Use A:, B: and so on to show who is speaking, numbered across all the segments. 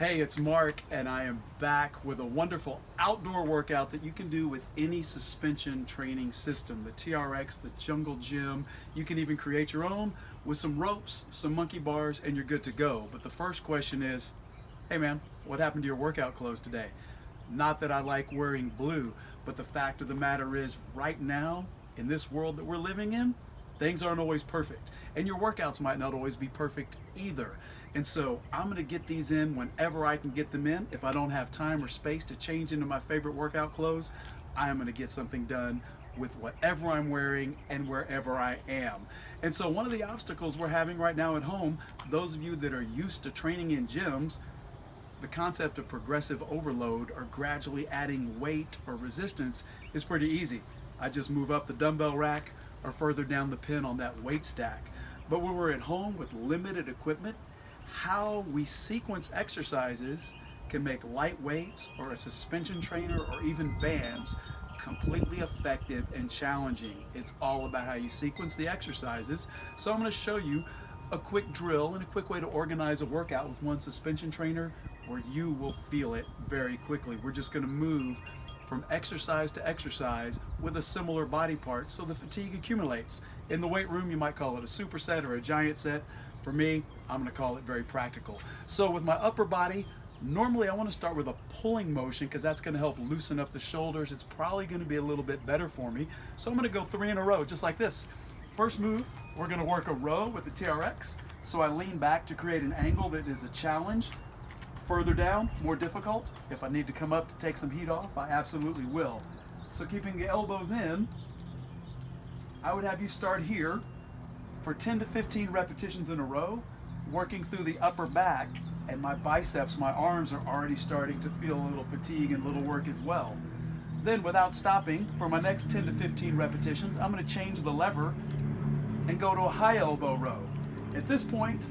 A: Hey, it's Mark, and I am back with a wonderful outdoor workout that you can do with any suspension training system. The TRX, the Jungle Gym. You can even create your own with some ropes, some monkey bars, and you're good to go. But the first question is, hey man, what happened to your workout clothes today? Not that I like wearing blue, but the fact of the matter is, right now, in this world that we're living in, things aren't always perfect. And your workouts might not always be perfect either. And so I'm gonna get these in whenever I can get them in. If I don't have time or space to change into my favorite workout clothes, I am gonna get something done with whatever I'm wearing and wherever I am. And so one of the obstacles we're having right now at home, those of you that are used to training in gyms, the concept of progressive overload or gradually adding weight or resistance is pretty easy. I just move up the dumbbell rack or further down the pin on that weight stack. But when we're at home with limited equipment, how we sequence exercises can make light weights or a suspension trainer or even bands completely effective and challenging. It's all about how you sequence the exercises. So I'm going to show you a quick drill and a quick way to organize a workout with one suspension trainer where you will feel it very quickly. We're just going to move from exercise to exercise with a similar body part so the fatigue accumulates. In the weight room, you might call it a superset or a giant set. For me, I'm going to call it very practical. So with my upper body, normally I want to start with a pulling motion because that's going to help loosen up the shoulders. It's probably going to be a little bit better for me. So I'm going to go 3 in a row, just like this. First move, we're going to work a row with the TRX. So I lean back to create an angle that is a challenge. Further down, more difficult. If I need to come up to take some heat off, I absolutely will. So keeping the elbows in, I would have you start here for 10 to 15 repetitions in a row, working through the upper back, and my biceps, my arms are already starting to feel a little fatigue and a little work as well. Then without stopping, for my next 10 to 15 repetitions, I'm going to change the lever and go to a high elbow row. At this point,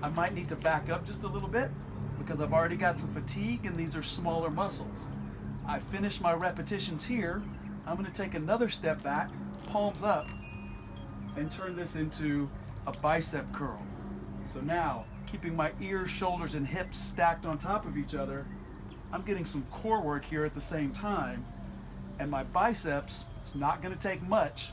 A: I might need to back up just a little bit because I've already got some fatigue and these are smaller muscles. I finish my repetitions here. I'm going to take another step back, palms up, and turn this into a bicep curl. So now, keeping my ears, shoulders, and hips stacked on top of each other, I'm getting some core work here at the same time. And my biceps, it's not going to take much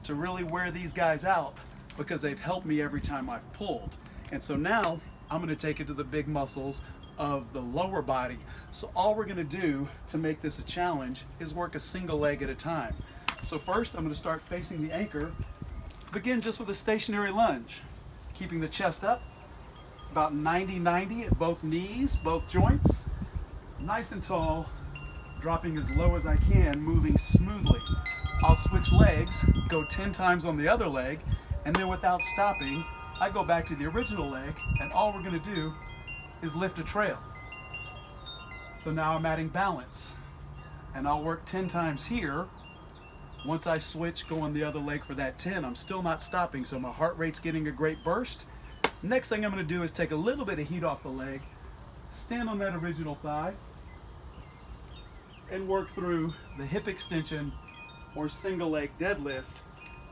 A: to really wear these guys out because they've helped me every time I've pulled. And so now, I'm going to take it to the big muscles of the lower body. So all we're going to do to make this a challenge is work a single leg at a time. So first, I'm going to start facing the anchor. Begin just with a stationary lunge, keeping the chest up, about 90-90 at both knees, both joints, nice and tall, dropping as low as I can, moving smoothly. I'll switch legs, go 10 times on the other leg, and then without stopping, I go back to the original leg, and all we're going to do is lift a trail. So now I'm adding balance, and I'll work 10 times here. Once I switch, go on the other leg for that 10, I'm still not stopping, so my heart rate's getting a great burst. Next thing I'm going to do is take a little bit of heat off the leg, stand on that original thigh, and work through the hip extension or single leg deadlift.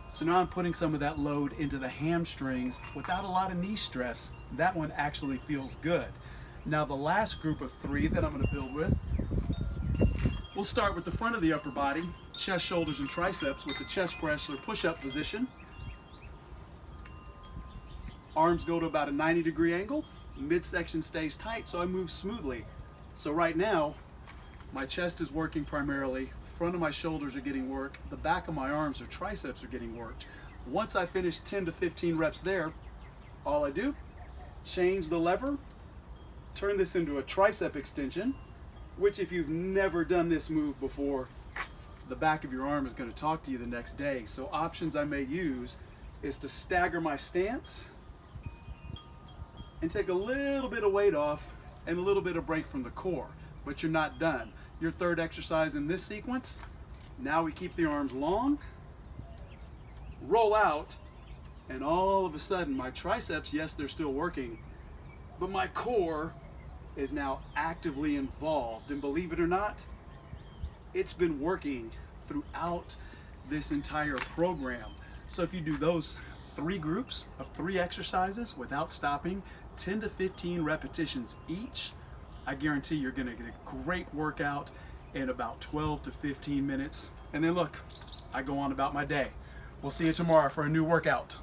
A: So now I'm putting some of that load into the hamstrings without a lot of knee stress. That one actually feels good. Now the last group of 3 that I'm going to build with, we'll start with the front of the upper body, chest, shoulders, and triceps with the chest press or push-up position. Arms go to about a 90-degree angle. Midsection stays tight, so I move smoothly. So right now, my chest is working primarily, front of my shoulders are getting work, the back of my arms or triceps are getting worked. Once I finish 10 to 15 reps there, all I do, change the lever, turn this into a tricep extension, which if you've never done this move before, the back of your arm is going to talk to you the next day. So options I may use is to stagger my stance and take a little bit of weight off and a little bit of break from the core, but you're not done. Your third exercise in this sequence, now we keep the arms long, roll out, and all of a sudden my triceps, yes, they're still working, but my core is now actively involved. And believe it or not, it's been working throughout this entire program. So if you do those 3 groups of 3 exercises without stopping, 10 to 15 repetitions each, I guarantee you're gonna get a great workout in about 12 to 15 minutes. And then look, I go on about my day. We'll see you tomorrow for a new workout.